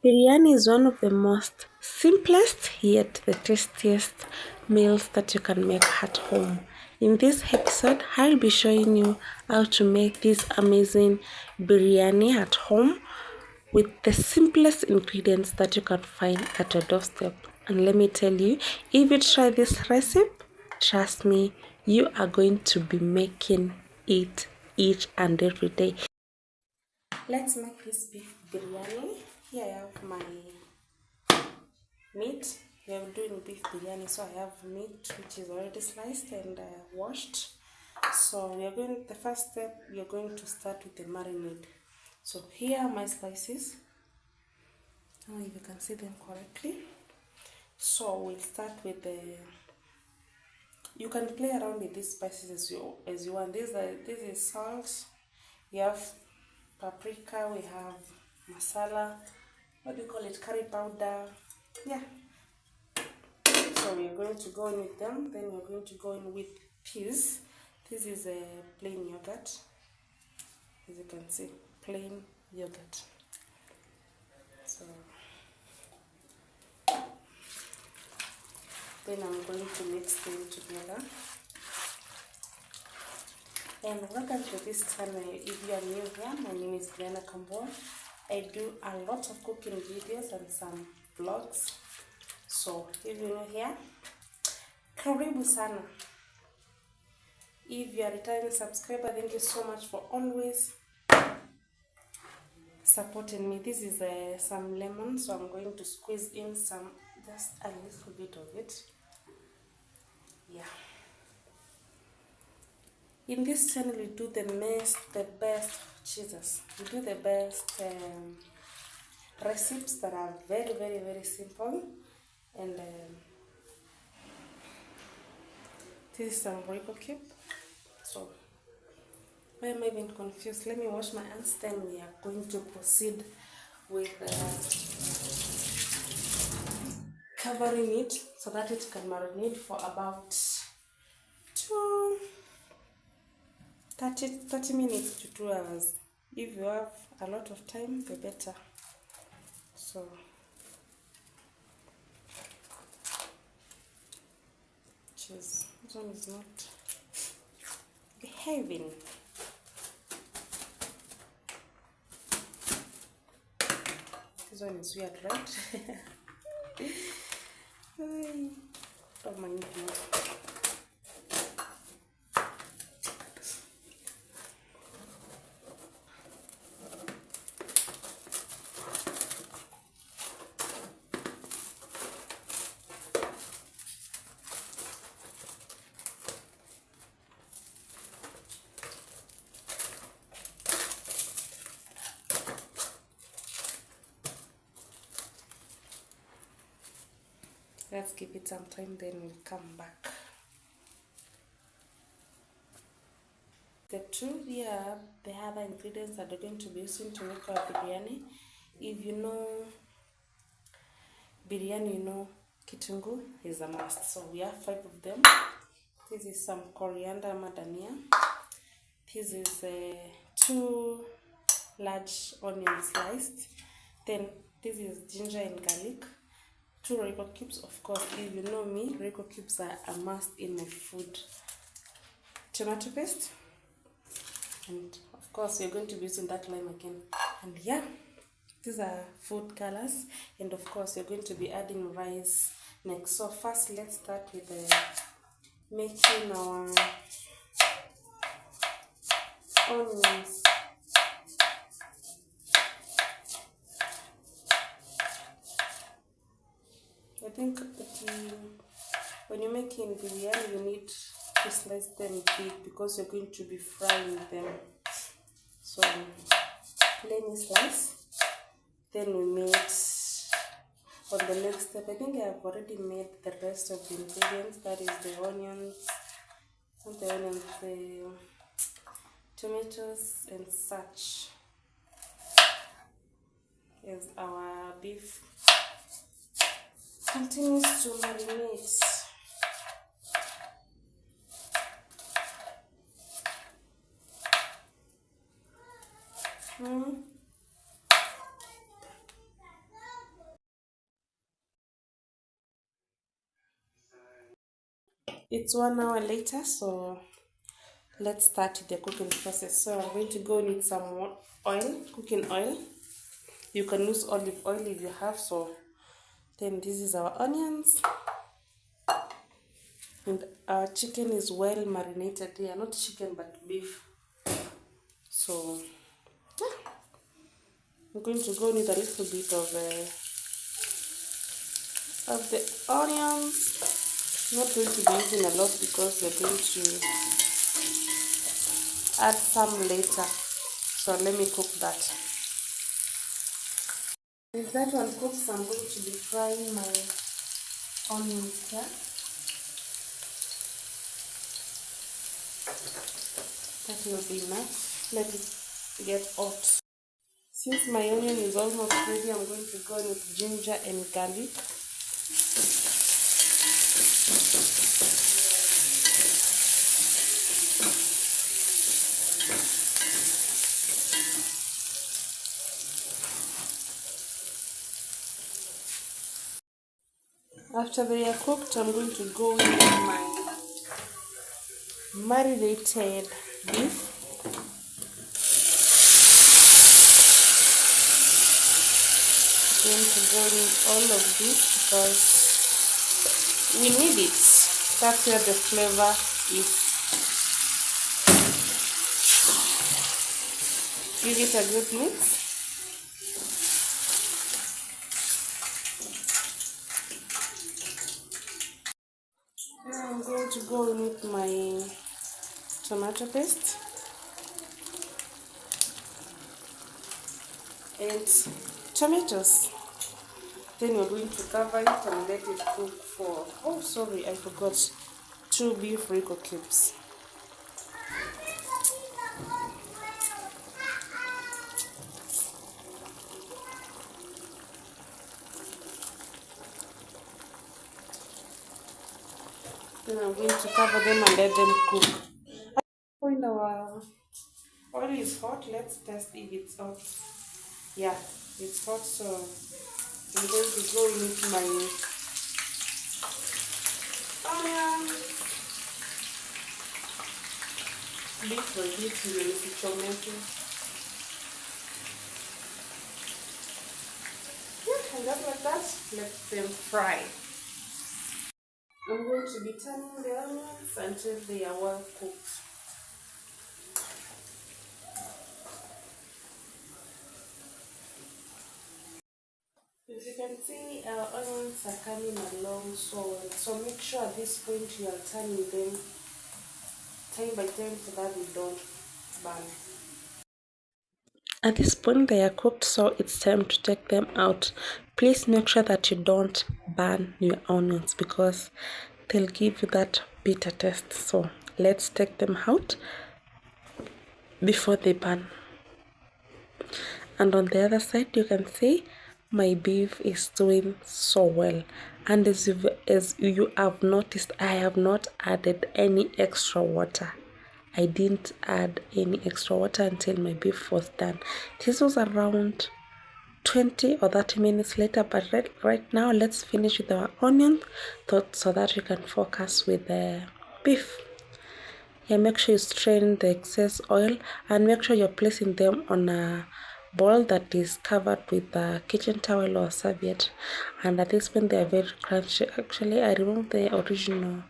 Biryani is one of the most simplest yet the tastiest meals that you can make at home. In this episode, I'll be showing you how to make this amazing biryani at home with the simplest ingredients that you can find at your doorstep. And let me tell you, if you try this recipe, trust me, you are going to be making it each and every day. Let's make this beef biryani. Here I have my meat. We are doing beef biryani, so I have meat which is already sliced and washed. So the first step, we are going to start with the marinade. So here are my spices. I don't know if you can see them correctly. So we'll start with you can play around with these spices as you want. This is salt. We have paprika. We have masala. What do you call it? Curry powder. Yeah. So we are going to go in with them. Then we are going to go in with peas. This is a plain yogurt. As you can see, plain yogurt. So then I'm going to mix them together. And welcome to this channel. If you are new here, my name is Brianna Kambua. I do a lot of cooking videos and some vlogs. So if you're new here, karibu sana. If you are a returning subscriber, thank you so much for always supporting me. This is some lemon, so I'm going to squeeze in just a little bit of it. Yeah. In this channel, we do the best cheeses. We do the best recipes that are very, very, very simple. And this is some Rico cube. So, why am I even confused? Let me wash my hands, then we are going to proceed with covering it so that it can marinate for about 30 minutes to 2 hours. If you have a lot of time, the better. So cheese. This one is not behaving. This one is weird, right? Don't mind me. Let's give it some time, then we'll come back. The other ingredients that we're going to be using to make our biryani. If you know biryani, you know kitungu is a must. So we have 5 of them. This is some coriander madania. This is 2 large onions sliced. Then this is ginger and garlic. 2 Rico cubes, of course. If you know me, Rico cubes are a must in my food. Tomato paste, and of course you're going to be using that lime again. And yeah, these are food colors, and of course you're going to be adding rice next. So first, let's start with making our onions. I think when you're making biryani, you need to slice them big because you're going to be frying them. So let me slice. Then we made on the next step. I think I have already made the rest of the ingredients. That is the onions, the tomatoes, and such. As our beef continues to marinate. It's 1 hour later, so let's start the cooking process. So I'm going to go with some oil, cooking oil. You can use olive oil if you have. So then this is our onions, and our chicken is well marinated here. Not chicken but beef. So yeah, I'm going to go with a little bit of the onions. Not going to be using a lot because we're going to add some later. So let me cook that. If that one cooks, I'm going to be frying my onions here. That will be enough. Let it get hot. Since my onion is almost ready, I'm going to go with ginger and garlic. After they are cooked, I'm going to go with my marinated beef. I'm going to go with all of this because we need it. That's where the flavor is. Give it a good mix. Now I'm going to go with my tomato paste and tomatoes. Then we're going to cover it and let it cook for, oh sorry, I forgot, 2 beef Rico cubes. Then I'm going to cover them and let them cook. When our oil is hot, let's test if it's hot. Yeah, it's hot, so I'm going to go into my onion, beef or beef with tomato. Yeah, and just like that, let them fry. I'm going to be turning the onions until they are well cooked. As you can see, our onions are coming along so well. So make sure at this point you are turning them time by time so that they don't burn. At this point they are cooked, so it's time to take them out. Please make sure that you don't burn your onions because they'll give you that bitter taste. So let's take them out before they burn. And on the other side you can see my beef is doing so well, and as you have noticed, I have not added any extra water. I didn't add any extra water until my beef was done. This was around 20 or 30 minutes later, but right now let's finish with our onion so that we can focus with the beef. Yeah, make sure you strain the excess oil and make sure you're placing them on a bowl that is covered with a kitchen towel or serviette. And at this point they are very crunchy. Actually, I removed the original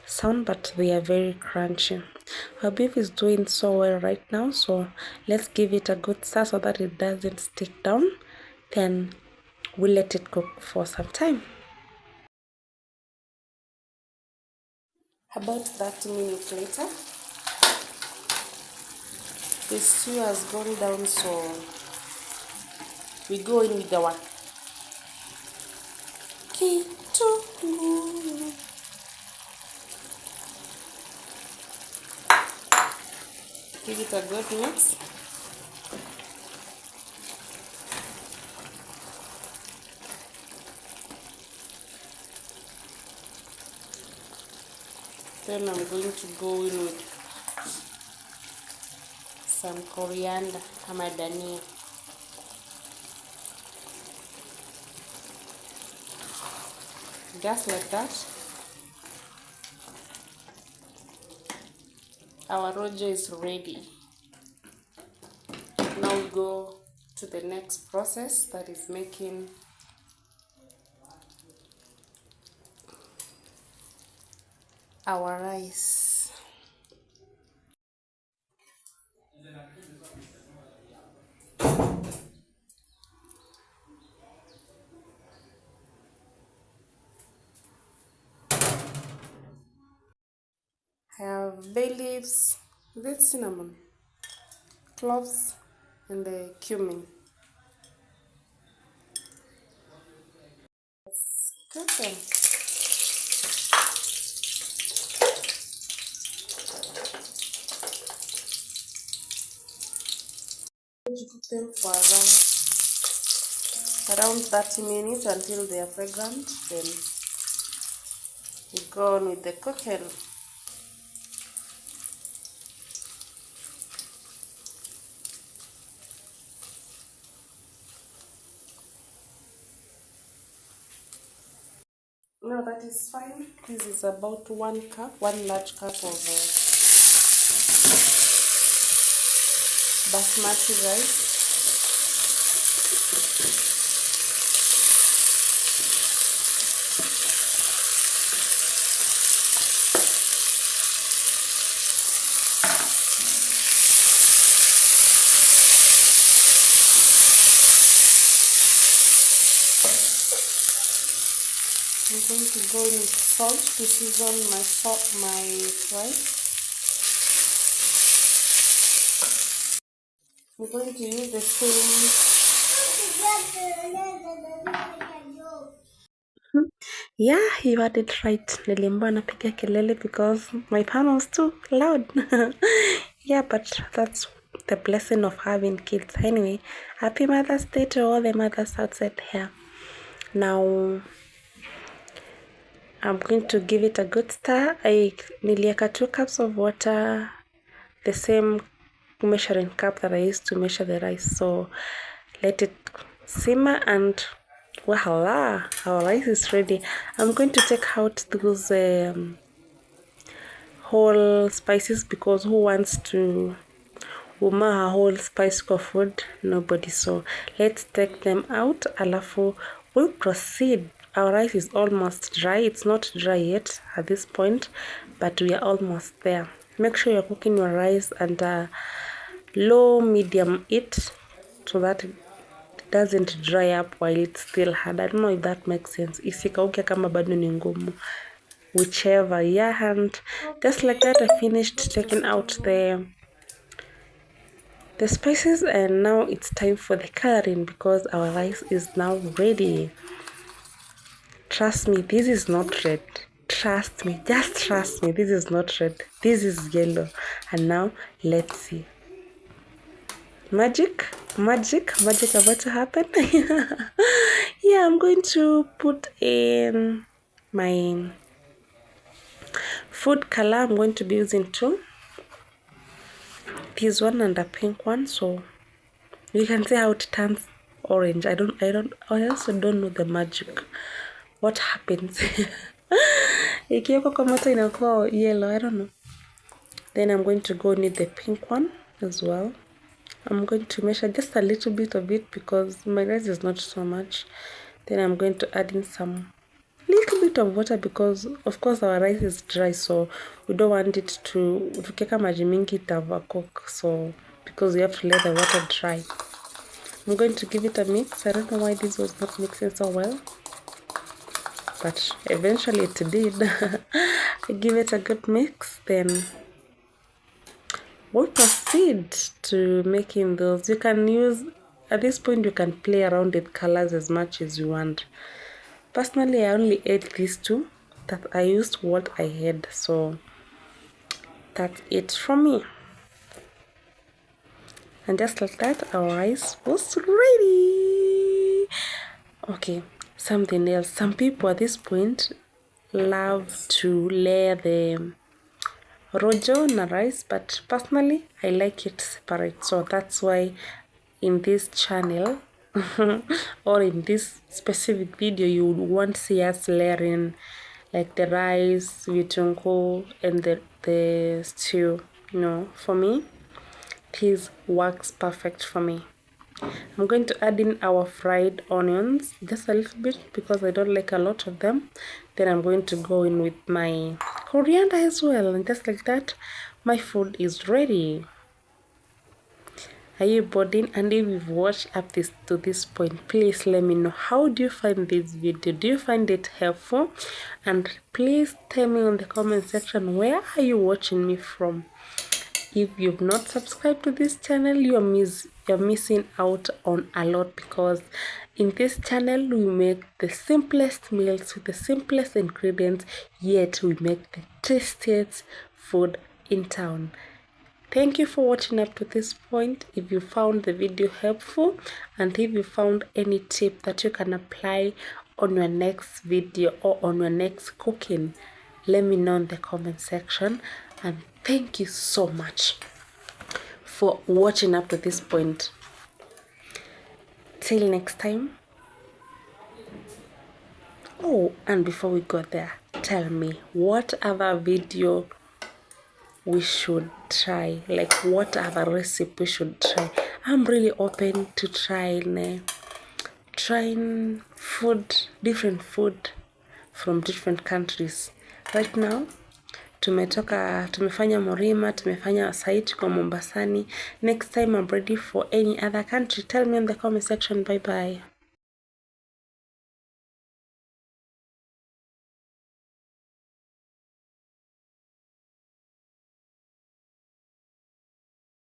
sound, but they are very crunchy. Our beef is doing so well right now, so let's give it a good stir so that it doesn't stick down. Then we'll let it cook for some time. About 30 minutes later, the stew has gone down, so we go in with our kitunguu. Give it a good mix. Then I'm going to go in with some coriander ama dania. Just like that. Our rojo is ready. Now we go to the next process, that is making our rice. I have bay leaves, with cinnamon, cloves, and the cumin. Let's cook them. Cook them for around 30 minutes until they are fragrant. Then we go on with the cooking. Now that is fine. This is about 1 cup, 1 large cup of basmati rice. I'm going to go in with salt to season my rice. I'm going to use the same. Yeah, you had it right. Nilimba napiga kelele because my pan was too loud. Yeah, but that's the blessing of having kids. Anyway, happy Mother's Day to all the mothers outside here. Now I'm going to give it a good stir. Nilieka 2 cups of water, the same measuring cup that I used to measure the rice. So let it simmer and voila, our rice is ready. I'm going to take out those whole spices because who wants to uma a whole spice for food? Nobody. So let's take them out. Alafu we'll proceed. Our rice is almost dry. It's not dry yet at this point, but we are almost there. Make sure you're cooking your rice under low medium heat so that it doesn't dry up while it's still hard. I don't know if that makes sense. Isikauke kama bado ni ngumu. Whichever, yeah. And just like that, I finished taking out the spices, and now it's time for the coloring because our rice is now ready. Trust me, this is not red. Trust me, just trust me, this is not red. This is yellow. And now let's see. Magic about to happen. Yeah, I'm going to put in my food color. I'm going to be using 2. This one and a pink one, so you can see how it turns orange. I also don't know the magic. What happens? Ikiwekwa kwa moto inakuwa yellow, I don't know. Then I'm going to go with the pink one as well. I'm going to measure just a little bit of it because my rice is not so much. Then I'm going to add in some little bit of water because of course our rice is dry, so we don't want it to tukiweka maji mingi cook, so because we have to let the water dry. I'm going to give it a mix. I don't know why this was not mixing so well, but eventually it did. I give it a good mix, then we'll proceed to making those. You can use, at this point you can play around with colors as much as you want. Personally, I only ate these 2 that I used what I had, so that's it from me. And just like that, our rice was ready. Okay, something else. Some people at this point love to layer the rojo na rice, but personally, I like it separate. So that's why in this channel or in this specific video, you would want to see us layering like the rice, vitungu, and the stew. No, for me, this works perfect for me. I'm going to add in our fried onions, just a little bit because I don't like a lot of them. Then I'm going to go in with my coriander as well, and just like that, my food is ready. Are you boarding? And if you've watched up to this point, please let me know, how do you find this video? Do you find it helpful? And please tell me in the comment section, where are you watching me from? If you've not subscribed to this channel, you're missing out on a lot, because in this channel we make the simplest meals with the simplest ingredients, yet we make the tastiest food in town. Thank you for watching up to this point. If you found the video helpful, and if you found any tip that you can apply on your next video or on your next cooking, let me know in the comment section. And thank you so much for watching up to this point. Till next time. Oh, and before we go there, tell me what other video we should try, like what other recipe we should try. I'm really open to trying food, different food from different countries. Right now tumefanya Morima, tumefanya site kwa Mombasani. Next time I'm ready for any other country. Tell me in the comment section. Bye bye.